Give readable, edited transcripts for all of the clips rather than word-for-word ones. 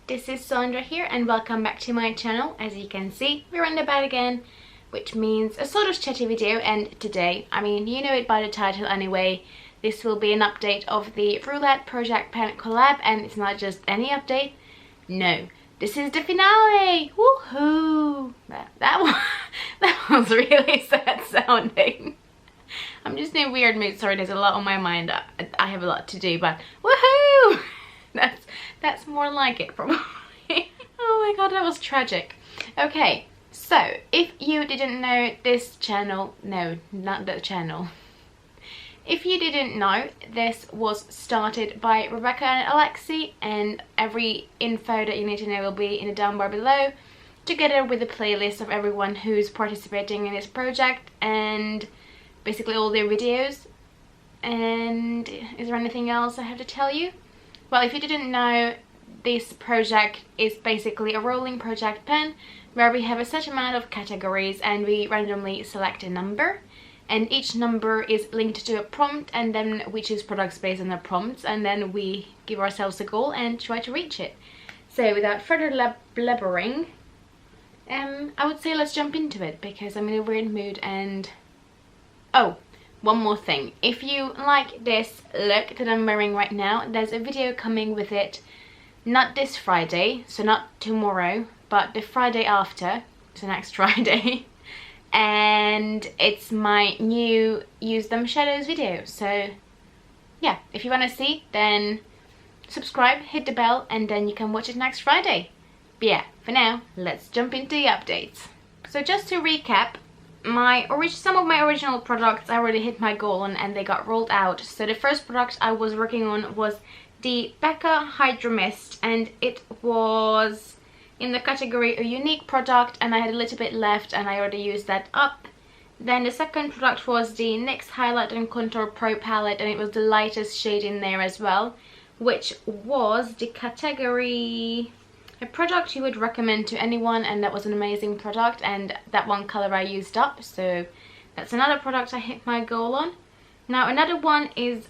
this is Sandra here and welcome back to my channel. As you can see, we're in the bed again, which means a sort of chatty video, and today, I mean, you know it by the title anyway, this will be an update of the Roulette Project Pen collab, and it's not just any update, no, this is the finale! Woohoo! That was really sad sounding. I'm just in a weird mood, sorry, there's a lot on my mind, I have a lot to do, but woohoo! That's more like it probably. Oh my god, that was tragic. Okay, so if you didn't know this channel, no, not the channel. If you didn't know, this was started by Rebecca and Alexi, and every info that you need to know will be in the down bar below, together with a playlist of everyone who's participating in this project and basically all their videos. And is there anything else I have to tell you? Well, if you didn't know, this project is basically a rolling project pen where we have a set amount of categories and we randomly select a number, and each number is linked to a prompt, and then we choose products based on the prompts, and then we give ourselves a goal and try to reach it. So without further blabbering, I would say let's jump into it because I'm in a weird mood. And oh, one more thing, if you like this look that I'm wearing right now, there's a video coming with it, not this Friday, so not tomorrow, but the Friday after, so next Friday, and it's my new Use Them Shadows video. So yeah, if you want to see, then subscribe, hit the bell, and then you can watch it next Friday. But yeah, for now, let's jump into the updates. So just to recap, some of my original products I already hit my goal on and they got rolled out. So the first product I was working on was the Becca Hydro Mist, and it was in the category a unique product, and I had a little bit left and I already used that up. Then the second product was the NYX Highlight and Contour Pro palette, and it was the lightest shade in there as well, which was the category a product you would recommend to anyone, and that was an amazing product, and that one color I used up, so that's another product I hit my goal on. Now another one is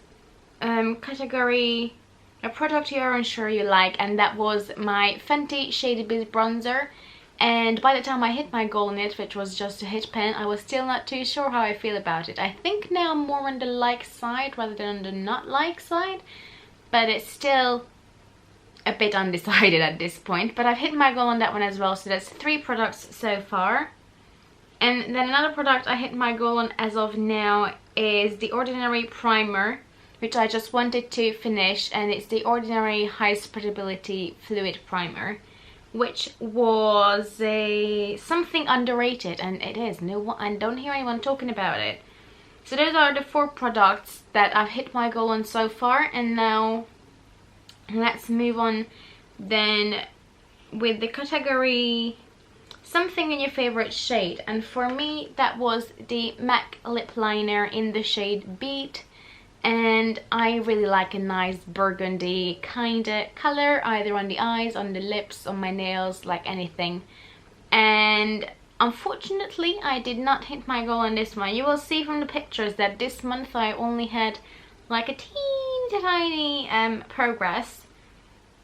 category a product you are unsure you like, and that was my Fenty Shady Biz bronzer, and by the time I hit my goal on it, which was just a hit pen, I was still not too sure how I feel about it. I think now I'm more on the like side rather than on the not like side, but it's still a bit undecided at this point, but I've hit my goal on that one as well, so that's 3 products so far. And then another product I hit my goal on as of now is the Ordinary Primer, which I just wanted to finish, and it's the Ordinary High Spreadability Fluid Primer, which was something underrated, and it is. I don't hear anyone talking about it. So those are the 4 products that I've hit my goal on so far, and now let's move on then with the category something in your favorite shade, and for me that was the MAC lip liner in the shade Beat, and I really like a nice burgundy kind of color, either on the eyes, on the lips, on my nails, like anything. And unfortunately I did not hit my goal on this one. You will see from the pictures that this month I only had like a teeny tiny progress,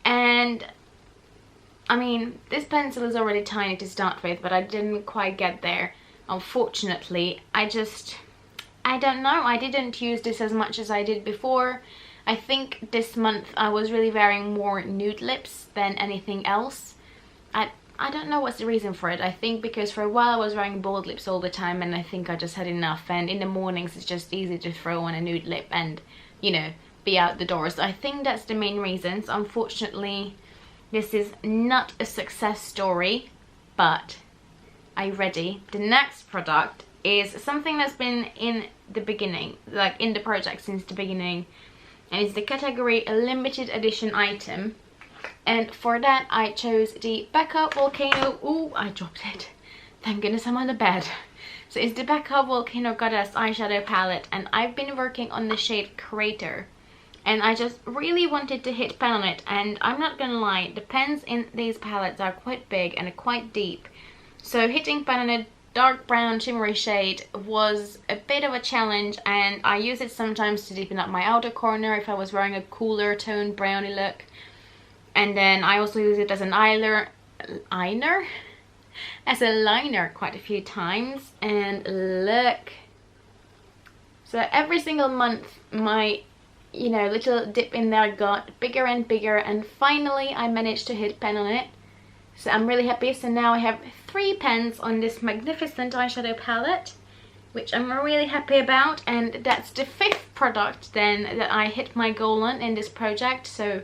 and I mean this pencil is already tiny to start with, but I didn't quite get there, unfortunately. I don't know, I didn't use this as much as I did before. I think this month I was really wearing more nude lips than anything else. I don't know what's the reason for it. I think because for a while I was wearing bold lips all the time, and I think I just had enough, and in the mornings it's just easy to throw on a nude lip and, you know, be out the door. So I think that's the main reasons. Unfortunately, this is not a success story, but are you ready? The next product is something that's been in the beginning, like in the project since the beginning, and it's the category a limited edition item. And for that I chose the Becca Volcano, ooh, I dropped it, thank goodness I'm on the bed. So it's the Becca Volcano Goddess eyeshadow palette, and I've been working on the shade Crater, and I just really wanted to hit pen on it. And I'm not gonna lie, the pens in these palettes are quite big and quite deep, so hitting pen on a dark brown shimmery shade was a bit of a challenge, and I use it sometimes to deepen up my outer corner if I was wearing a cooler toned brownie look. And then I also use it as an liner quite a few times. And look, so every single month my, you know, little dip in there got bigger and bigger, and finally I managed to hit pen on it. So I'm really happy. So now I have 3 pens on this magnificent eyeshadow palette, which I'm really happy about. And that's the 5th product then that I hit my goal on in this project. So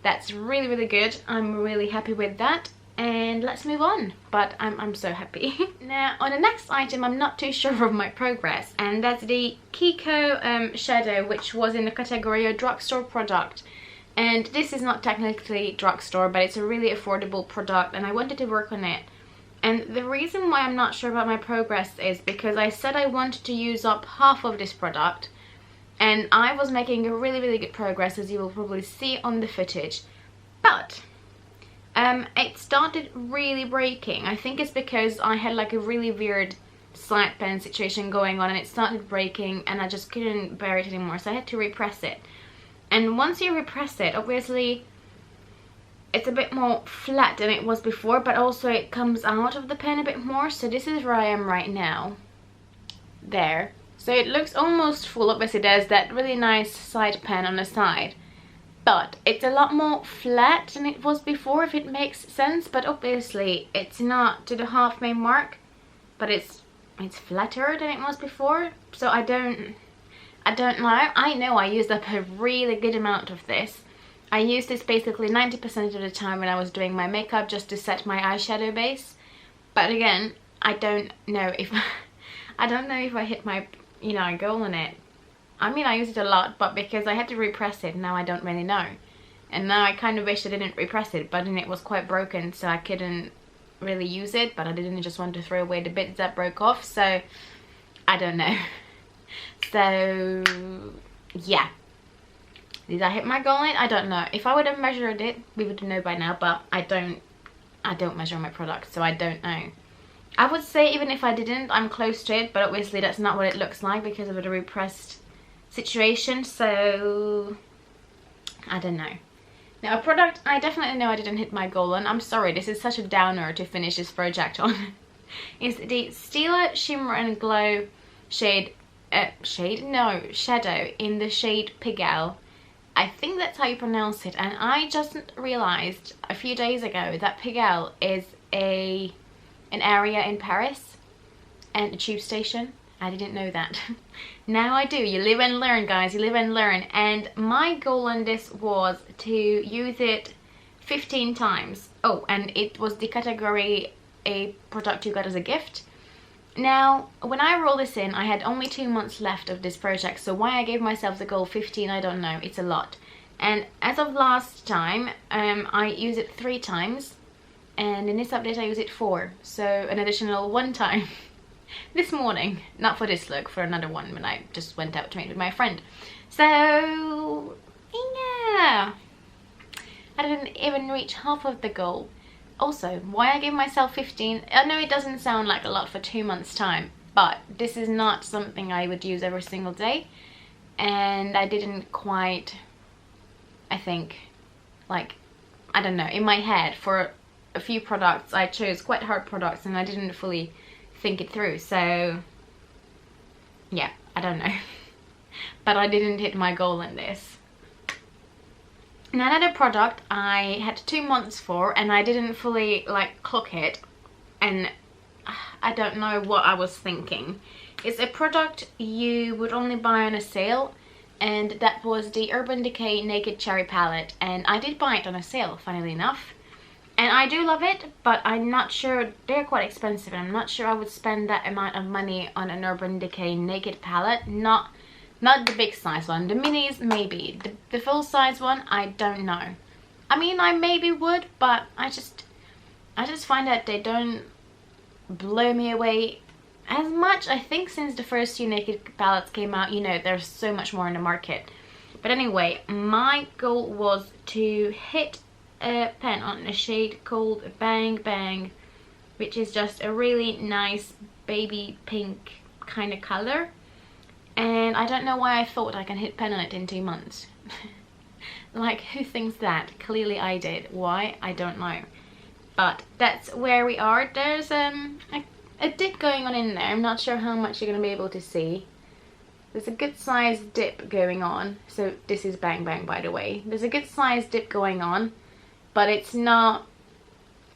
that's really, really good. I'm really happy with that. And let's move on. But I'm so happy. Now on the next item, I'm not too sure of my progress. And that's the Kiko shadow, which was in the category of drugstore product. And this is not technically drugstore, but it's a really affordable product and I wanted to work on it. And the reason why I'm not sure about my progress is because I said I wanted to use up half of this product. And I was making a really, really good progress, as you will probably see on the footage. But it started really breaking. I think it's because I had like a really weird side pen situation going on and it started breaking and I just couldn't bear it anymore. So I had to repress it. And once you repress it, obviously it's a bit more flat than it was before, but also it comes out of the pen a bit more. So this is where I am right now. There. So it looks almost full. Obviously there's that really nice side pen on the side, but it's a lot more flat than it was before, if it makes sense. But obviously it's not to the halfway mark, but it's flatter than it was before. So I don't know. I know I used up a really good amount of this. I used this basically 90% of the time when I was doing my makeup, just to set my eyeshadow base. But again, I don't know if I hit my, you know, goal on it. I mean, I used it a lot, but because I had to repress it, now I don't really know. And now I kind of wish I didn't repress it, but then it was quite broken, so I couldn't really use it. But I didn't just want to throw away the bits that broke off, so I don't know. So yeah, did I hit my goal on it? I don't know. If I would have measured it, we would know by now, but I don't measure my products, so I don't know. I would say even if I didn't, I'm close to it, but obviously that's not what it looks like because of the repressed situation, so I don't know. Now a product I definitely know I didn't hit my goal on, I'm sorry, this is such a downer to finish this project on, is the Stila Shimmer and Glow shadow in the shade Pigalle. I think that's how you pronounce it, and I just realized a few days ago that Pigalle is an area in Paris and a tube station. I didn't know that. Now I do. You live and learn, guys, you live and learn. And my goal on this was to use it 15 times. Oh, and it was the category a product you got as a gift. Now, when I roll this in, I had only 2 months left of this project, so why I gave myself the goal 15, I don't know. It's a lot. And as of last time, I used it 3 times, and in this update I use it 4, so an additional 1 time this morning. Not for this look, for another one when I just went out to meet with my friend. So, yeah, I didn't even reach half of the goal. Also, why I gave myself 15, I know it doesn't sound like a lot for 2 months time, but this is not something I would use every single day, and I didn't quite, I think, like, I don't know, in my head for a few products I chose quite hard products and I didn't fully think it through, so yeah, I don't know. But I didn't hit my goal in this. Now another product I had 2 months for and I didn't fully like clock it, and I don't know what I was thinking. It's a product you would only buy on a sale, and that was the Urban Decay Naked Cherry Palette, and I did buy it on a sale, funnily enough. And I do love it, but I'm not sure, they're quite expensive, and I'm not sure I would spend that amount of money on an Urban Decay Naked palette. Not the big size one, the minis maybe, the full size one I don't know. I mean, I maybe would, but I just find that they don't blow me away as much. I think since the first few Naked palettes came out, you know, there's so much more in the market. But anyway, my goal was to hit a pen on a shade called Bang Bang, which is just a really nice baby pink kind of color. And I don't know why I thought I can hit pen on it in 2 months. Like, who thinks that? Clearly I did. Why? I don't know. But that's where we are. There's a dip going on in there. I'm not sure how much you're going to be able to see. There's a good sized dip going on. So this is Bang Bang, by the way. There's a good sized dip going on, but it's not,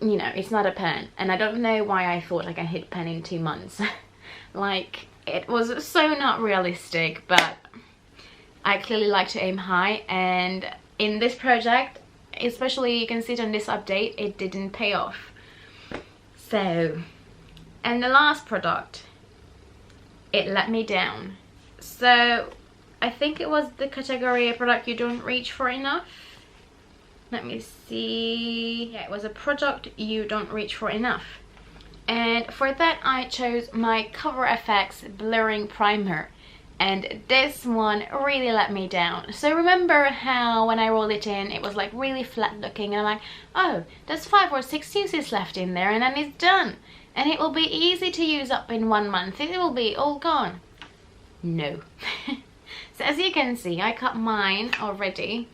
you know, it's not a pen. And I don't know why I thought I can hit pen in 2 months. Like, it was so not realistic, but I clearly like to aim high, and in this project, especially you can see it on this update, it didn't pay off. So, and the last product, it let me down. So I think it was the category of product you don't reach for enough. Let me see. Yeah, it was a product you don't reach for enough. And for that I chose my Cover FX Blurring Primer. And this one really let me down. So remember how when I rolled it in, it was like really flat looking, and I'm like, oh, there's 5 or 6 uses left in there and then it's done. And it will be easy to use up in 1 month. It will be all gone. No. So as you can see, I cut mine already.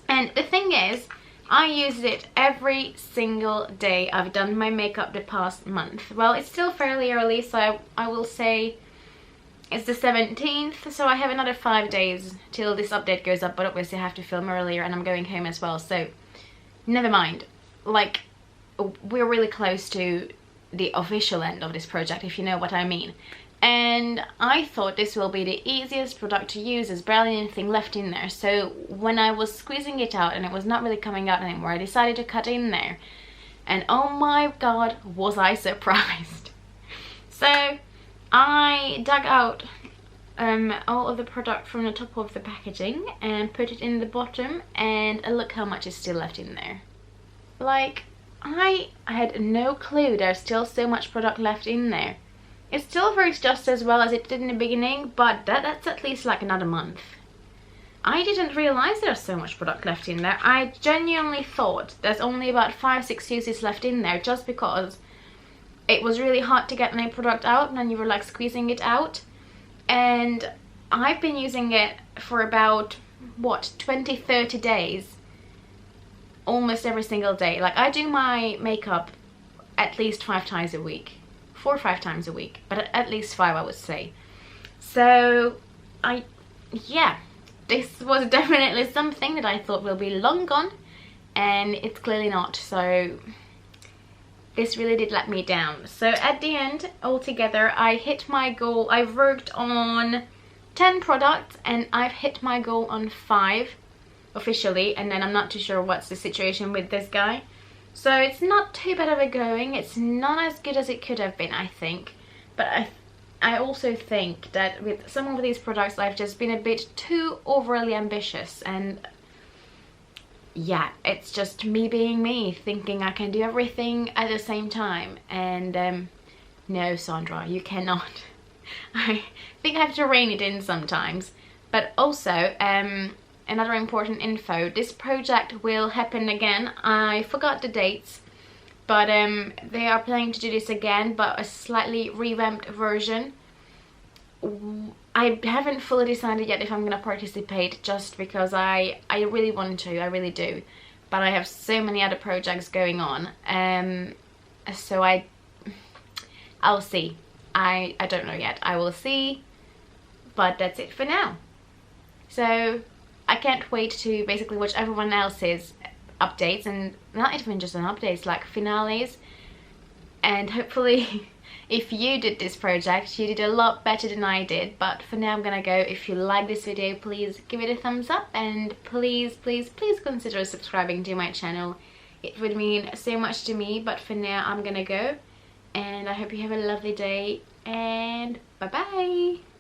And the thing is, I used it every single day I've done my makeup the past month. Well, it's still fairly early, so I will say it's the 17th, so I have another 5 days till this update goes up, but obviously I have to film earlier and I'm going home as well, so never mind. Like, we're really close to the official end of this project, if you know what I mean. And I thought this will be the easiest product to use. There's barely anything left in there, so when I was squeezing it out and it was not really coming out anymore, I decided to cut in there. And oh my god, was I surprised. So I dug out all of the product from the top of the packaging and put it in the bottom, and look how much is still left in there. Like, I had no clue there's still so much product left in there. It still works just as well as it did in the beginning, but that's at least like another month. I didn't realize there's so much product left in there. I genuinely thought there's only about 5-6 uses left in there, just because it was really hard to get any product out and then you were like squeezing it out. And I've been using it for about, what, 20-30 days, almost every single day. Like, I do my makeup at least 5 times a week, 4 or 5 times a week, but at least 5 I would say. So yeah, this was definitely something that I thought will be long gone, and it's clearly not. So this really did let me down. So at the end, altogether, I hit my goal. I've worked on 10 products and I've hit my goal on 5 officially, and then I'm not too sure what's the situation with this guy. So it's not too bad of a going. It's not as good as it could have been, I think. But I also think that with some of these products I've just been a bit too overly ambitious, and yeah, it's just me being me, thinking I can do everything at the same time. And no, Sandra, you cannot. I think I have to rein it in sometimes. But also, another important info, this project will happen again. I forgot the dates, but they are planning to do this again, but a slightly revamped version. I haven't fully decided yet if I'm gonna participate, just because I really want to, I really do, but I have so many other projects going on, so I'll see. I don't know yet. I will see, but that's it for now. So I can't wait to basically watch everyone else's updates, and not even just on updates, like finales, and hopefully if you did this project, you did a lot better than I did. But for now I'm gonna go. If you like this video, please give it a thumbs up, and please consider subscribing to my channel. It would mean so much to me. But for now I'm gonna go, and I hope you have a lovely day, and bye bye.